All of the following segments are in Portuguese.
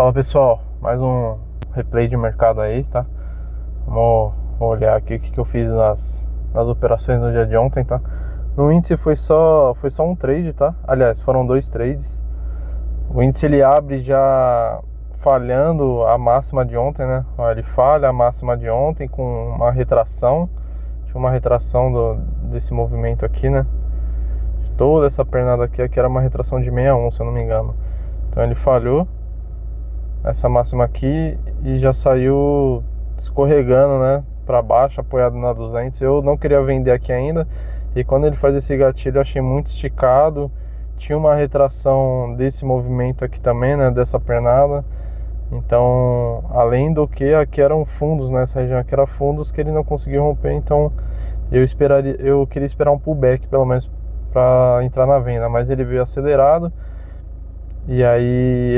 Fala pessoal, mais um replay de mercado aí, tá? Vamos olhar aqui o que eu fiz nas operações no dia de ontem, tá? No índice foi só um trade, tá? Aliás, foram dois trades. O índice ele abre já falhando a máxima de ontem, né? Ele falha a máxima de ontem com uma retração. Tinha uma retração desse movimento aqui, né? De toda essa pernada aqui era uma retração de 61, se eu não me engano. Então ele falhou essa máxima aqui e já saiu escorregando, né, para baixo, apoiado na 200. Eu não queria vender aqui ainda, e quando ele faz esse gatilho eu achei muito esticado. Tinha uma retração desse movimento aqui também, né, dessa pernada. Então, além do que aqui eram fundos, né, essa região aqui era fundos que ele não conseguiu romper. Então eu queria esperar um pullback pelo menos para entrar na venda, mas ele veio acelerado. E aí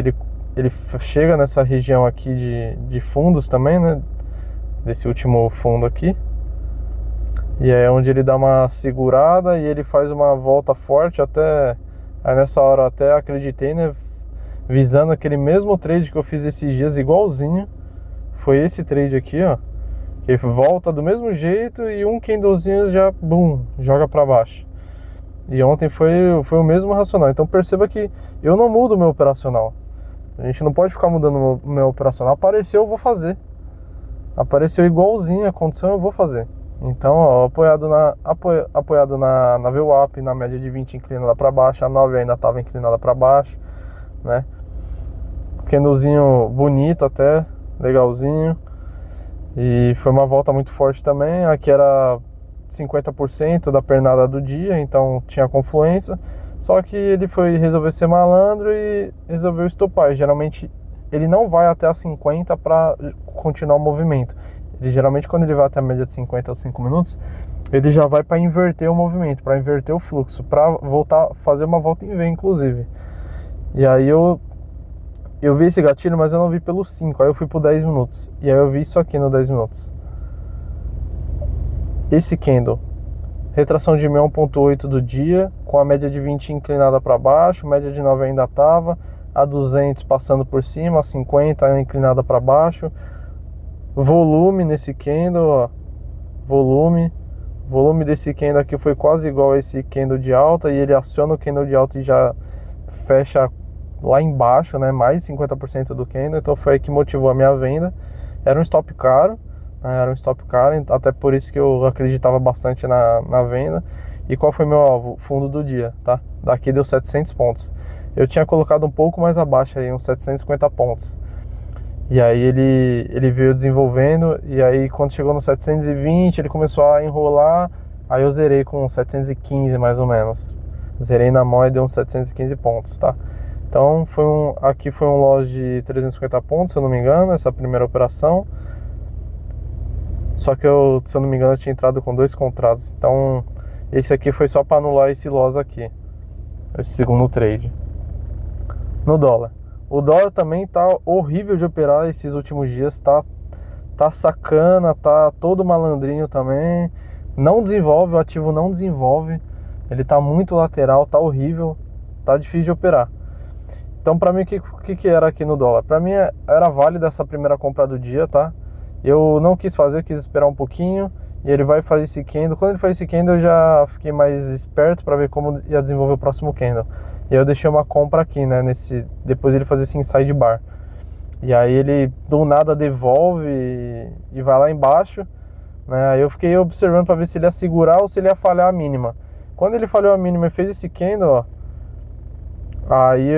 ele chega nessa região aqui de fundos também, né? Desse último fundo aqui. E é onde ele dá uma segurada e ele faz uma volta forte até... Aí nessa hora eu até acreditei, né? Visando aquele mesmo trade que eu fiz esses dias, igualzinho. Foi esse trade aqui, ó. Que ele volta do mesmo jeito e um candlezinho já, boom, joga pra baixo. E ontem foi o mesmo racional. Então perceba que eu não mudo o meu operacional. A gente não pode ficar mudando o meu operacional. Apareceu, eu vou fazer. Apareceu igualzinho a condição, eu vou fazer. Então, ó, apoiado na VWAP, na média de 20 inclinada para baixo. A 9 ainda estava inclinada para baixo, né? Candlezinho bonito até, legalzinho. E foi uma volta muito forte também. Aqui era 50% da pernada do dia, então tinha confluência. Só que ele resolveu ser malandro e resolveu estopar. E geralmente ele não vai até a 50 para continuar o movimento. Ele geralmente, quando ele vai até a média de 50 ou 5 minutos, ele já vai para inverter o movimento, para inverter o fluxo, para voltar, fazer uma volta em V, inclusive. E aí eu vi esse gatilho, mas eu não vi pelo 5. Aí eu fui pro 10 minutos. E aí eu vi isso aqui no 10 minutos. Esse candle, retração de 1.8 do dia, com a média de 20 inclinada para baixo, média de 9 ainda estava, a 200 passando por cima, a 50 inclinada para baixo. Volume nesse candle, ó. Volume desse candle aqui foi quase igual a esse candle de alta, e ele aciona o candle de alta e já fecha lá embaixo, né, mais 50% do candle. Então foi aí que motivou a minha venda. Era um stop caro, até por isso que eu acreditava bastante na venda. E qual foi meu alvo? Fundo do dia, tá? Daqui deu 700 pontos. Eu tinha colocado um pouco mais abaixo aí, uns 750 pontos. E aí ele veio desenvolvendo, e aí quando chegou no 720 ele começou a enrolar. Aí eu zerei com 715 mais ou menos. Zerei na mão e deu uns 715 pontos, tá? Então aqui foi um loss de 350 pontos, se eu não me engano, essa primeira operação. Só que se eu não me engano, eu tinha entrado com 2 contratos. Então esse aqui foi só para anular esse loss aqui, esse segundo trade. No dólar, o dólar também tá horrível de operar esses últimos dias. Tá sacana, tá todo malandrinho também. Não desenvolve, o ativo não desenvolve. Ele tá muito lateral, tá horrível, tá difícil de operar. Então pra mim, o que era aqui no dólar? Pra mim era válida essa primeira compra do dia, tá? Eu não quis fazer, quis esperar um pouquinho. E ele vai fazer esse candle. Quando ele faz esse candle, eu já fiquei mais esperto para ver como ia desenvolver o próximo candle. E aí eu deixei uma compra aqui, né? Depois ele fazer esse inside bar. E aí ele do nada devolve e vai lá embaixo, né? Aí eu fiquei observando para ver se ele ia segurar ou se ele ia falhar a mínima. Quando ele falhou a mínima e fez esse candle, ó. Aí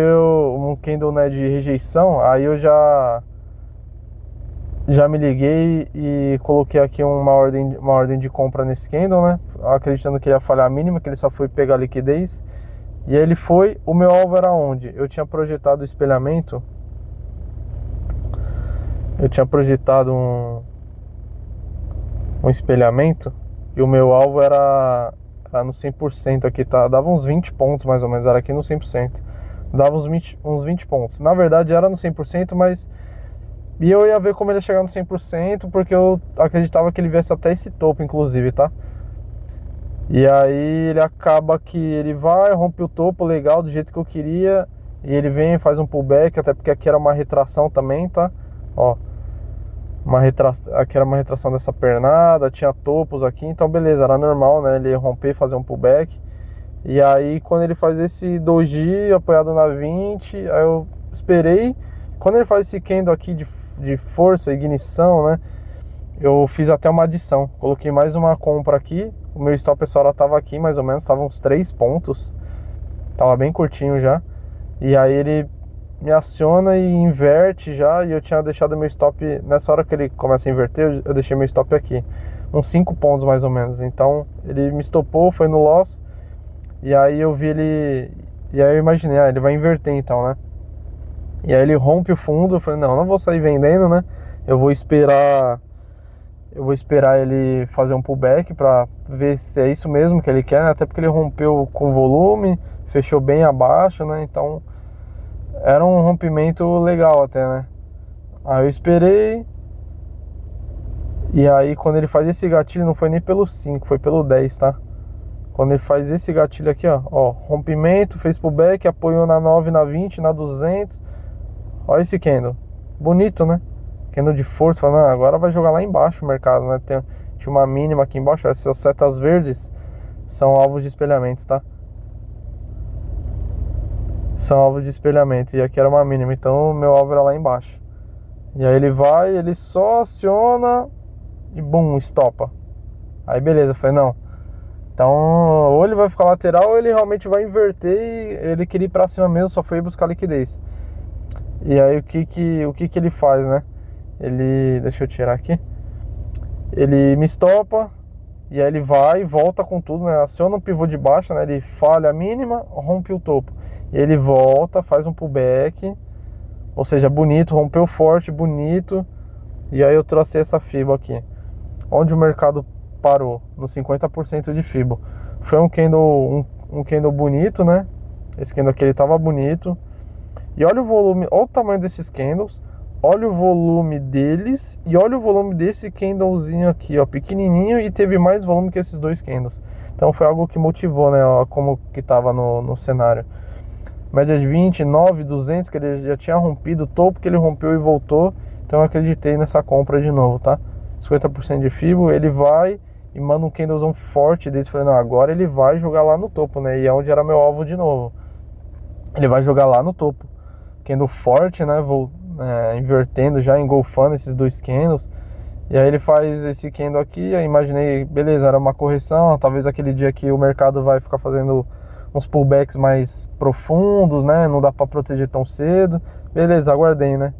um candle, né, de rejeição. Aí eu já me liguei e coloquei aqui uma ordem de compra nesse candle, né? Acreditando que ele ia falhar a mínima, que ele só foi pegar liquidez. E aí ele foi. O meu alvo era onde? Eu tinha projetado o espelhamento. Eu tinha projetado um espelhamento. E o meu alvo era no 100% aqui, tá? Dava uns 20 pontos mais ou menos, era aqui no 100%. Dava uns 20 pontos. Na verdade era no 100%, mas... E eu ia ver como ele ia chegar no 100%, porque eu acreditava que ele viesse até esse topo, inclusive, tá? E aí ele acaba que ele vai, rompe o topo legal, do jeito que eu queria, e ele vem e faz um pullback, até porque aqui era uma retração também, tá? Ó, aqui era uma retração dessa pernada, tinha topos aqui, então beleza, era normal, né? Ele romper e fazer um pullback. E aí quando ele faz esse doji apoiado na 20, aí eu esperei. Quando ele faz esse candle aqui de força, ignição, né? Eu fiz até uma adição, coloquei mais uma compra aqui. O meu stop essa hora tava aqui, mais ou menos, tava uns 3 pontos. Tava bem curtinho já. E aí ele me aciona e inverte já. E eu tinha deixado meu stop, nessa hora que ele começa a inverter, eu deixei meu stop aqui, uns 5 pontos mais ou menos. Então ele me estopou, foi no loss. E aí eu vi ele, e aí eu imaginei, ele vai inverter então, né? E aí ele rompe o fundo. Eu falei, não vou sair vendendo, né? Eu vou esperar ele fazer um pullback para ver se é isso mesmo que ele quer, né? Até porque ele rompeu com volume, fechou bem abaixo, né? Então era um rompimento legal até, né? Aí eu esperei. E aí quando ele faz esse gatilho, não foi nem pelo 5, foi pelo 10, tá? Quando ele faz esse gatilho aqui, ó, rompimento, fez pullback, apoiou na 9, na 20, na 200. Olha esse candle, bonito, né? Candle de força, falando, agora vai jogar lá embaixo o mercado, né? Tinha uma mínima aqui embaixo, essas setas verdes são alvos de espelhamento, tá? São alvos de espelhamento, e aqui era uma mínima, então o meu alvo era lá embaixo. E aí ele só aciona e bum, estopa. Aí beleza, eu falei, não. Então, ou ele vai ficar lateral ou ele realmente vai inverter e ele queria ir pra cima mesmo, só foi buscar liquidez. E aí o que ele faz, né? Deixa eu tirar aqui. Ele me estopa e aí ele vai e volta com tudo, né? Aciona um pivô de baixa, né? Ele falha a mínima, rompe o topo. E ele volta, faz um pullback, ou seja, bonito, rompeu forte, bonito. E aí eu trouxe essa FIBO aqui. Onde o mercado parou? No 50% de FIBO. Foi um candle bonito, né? Esse candle aqui ele tava bonito. E olha o volume, olha o tamanho desses candles. Olha o volume deles e olha o volume desse candlezinho aqui, ó, pequenininho, e teve mais volume que esses dois candles. Então foi algo que motivou, né, ó, como que tava no cenário. Média de 20, 9, 200, que ele já tinha rompido, o topo que ele rompeu e voltou. Então eu acreditei nessa compra de novo, tá? 50% de FIBO, ele vai e manda um candlezão forte desse. Falei, não, agora ele vai jogar lá no topo, né? E é onde era meu alvo de novo. Ele vai jogar lá no topo. Candle forte, né? Invertendo já, engolfando esses dois candles. E aí ele faz esse candle aqui. Aí imaginei, beleza, era uma correção. Talvez aquele dia que o mercado vai ficar fazendo uns pullbacks mais profundos, né? Não dá pra proteger tão cedo. Beleza, aguardei, né?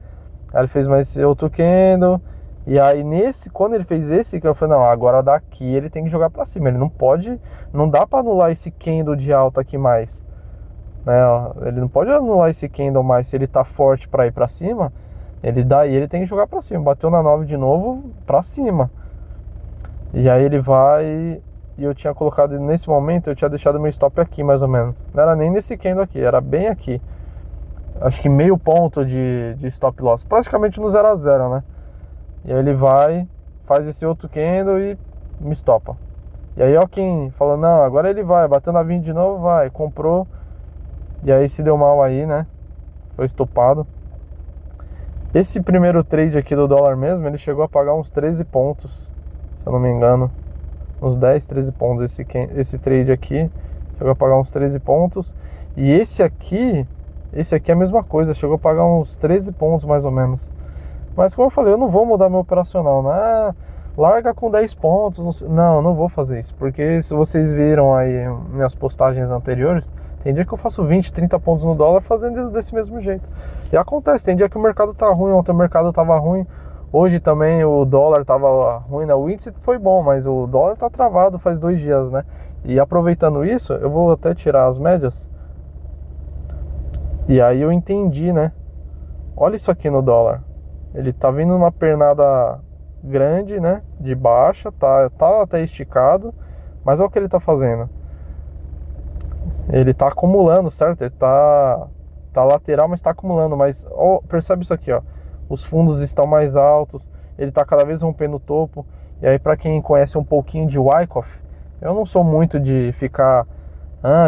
Aí ele fez mais outro candle. E aí quando ele fez esse, que eu falei, não, agora daqui ele tem que jogar pra cima. Ele não pode, não dá pra anular esse candle de alta aqui mais, né? Ele não pode anular esse candle mais. Se ele tá forte pra ir pra cima, ele tem que jogar pra cima. Bateu na 9 de novo, pra cima. E aí ele vai. E eu tinha colocado, nesse momento, eu tinha deixado meu stop aqui mais ou menos. Não era nem nesse candle aqui, era bem aqui. Acho que meio ponto de stop loss, praticamente no 0 a 0, né? E aí ele vai, faz esse outro candle e me estopa. E aí ó, quem falou, não, agora ele vai, bateu na 20 de novo, vai, comprou. E aí se deu mal aí, né? Foi estopado. Esse primeiro trade aqui do dólar mesmo, ele chegou a pagar uns 13 pontos, se eu não me engano. Uns 10, 13 pontos esse trade aqui. Chegou a pagar uns 13 pontos. E esse aqui é a mesma coisa, chegou a pagar uns 13 pontos mais ou menos. Mas como eu falei, eu não vou mudar meu operacional, né? Larga com 10 pontos. Não vou fazer isso. Porque se vocês viram aí minhas postagens anteriores, tem dia que eu faço 20, 30 pontos no dólar fazendo desse mesmo jeito. E acontece, tem dia que o mercado tá ruim, ontem o mercado tava ruim. Hoje também o dólar tava ruim, né? O índice foi bom, mas o dólar tá travado faz 2 dias, né? E aproveitando isso, eu vou até tirar as médias. E aí eu entendi, né? Olha isso aqui no dólar. Ele tá vindo numa pernada grande, né? De baixa, tá até esticado. Mas olha o que ele tá fazendo. Ele tá acumulando, certo? Ele tá lateral, mas tá acumulando. Mas ó, percebe isso aqui, ó. Os fundos estão mais altos. Ele tá cada vez rompendo o topo. E aí, pra quem conhece um pouquinho de Wyckoff, eu não sou muito de ficar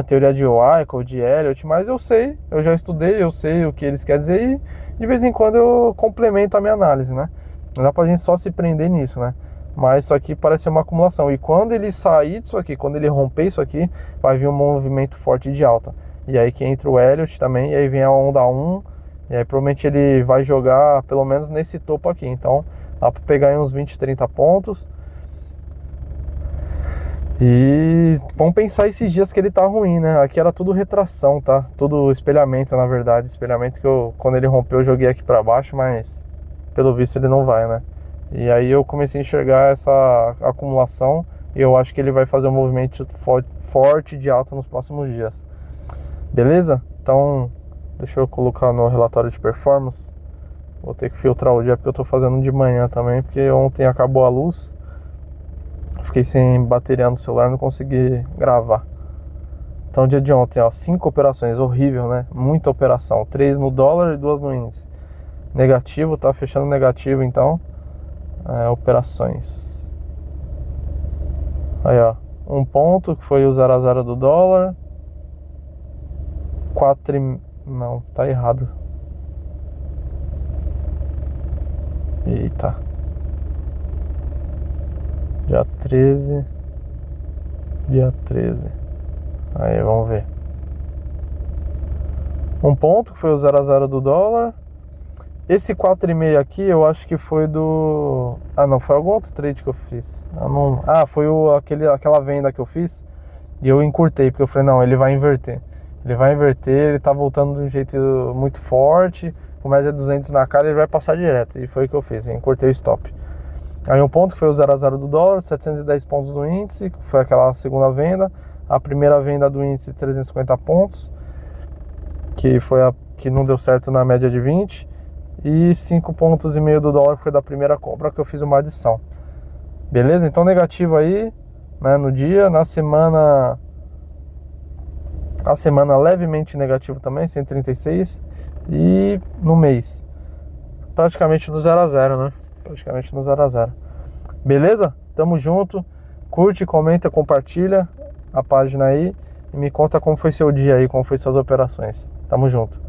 teoria de Weichel, de Elliott, mas eu sei, eu já estudei, eu sei o que eles querem dizer e de vez em quando eu complemento a minha análise, né? Não dá pra gente só se prender nisso, né? Mas isso aqui parece ser uma acumulação. E quando ele sair disso aqui, quando ele romper isso aqui, vai vir um movimento forte de alta. E aí que entra o Elliott também, e aí vem a onda 1, e aí provavelmente ele vai jogar pelo menos nesse topo aqui. Então dá pra pegar aí uns 20, 30 pontos. E vamos pensar esses dias que ele tá ruim, né? Aqui era tudo retração, tá? Tudo espelhamento, na verdade. Espelhamento que quando ele rompeu, eu joguei aqui pra baixo, mas pelo visto ele não vai, né? E aí eu comecei a enxergar essa acumulação e eu acho que ele vai fazer um movimento forte de alta nos próximos dias. Beleza? Então, deixa eu colocar no relatório de performance. Vou ter que filtrar o dia porque eu tô fazendo de manhã também, porque ontem acabou a luz. Fiquei sem bateria no celular, não consegui gravar. Então, dia de ontem, ó, 5 operações, horrível, né? Muita operação, 3 no dólar e 2 no índice. Negativo, tá fechando negativo, então. Operações. Aí, ó, 1 ponto, que foi o 0 a 0 do dólar. 4 não, tá errado. Eita. Dia 13. Dia 13. Aí, vamos ver. 1 ponto, que foi o 0 a 0 do dólar. Esse 4,5 aqui, eu acho que foi do... não, foi algum outro trade que eu fiz. Foi aquela venda que eu fiz. E eu encurtei, porque eu falei, não, ele vai inverter. Ele tá voltando de um jeito muito forte. Com média 200 na cara, ele vai passar direto. E foi o que eu fiz, eu encurtei o stop. Aí 1 ponto que foi o 0 a 0 do dólar, 710 pontos do índice, que foi aquela segunda venda. A primeira venda do índice, 350 pontos, que foi a que não deu certo na média de 20. E 5,5 pontos do dólar, que foi da primeira compra, que eu fiz uma adição. Beleza? Então negativo aí, né, no dia. Na semana levemente negativo também, 136. E no mês, praticamente no 0 a 0, né? Praticamente no 0 a 0. Beleza? Tamo junto. Curte, comenta, compartilha a página aí. E me conta como foi seu dia aí, como foi suas operações. Tamo junto.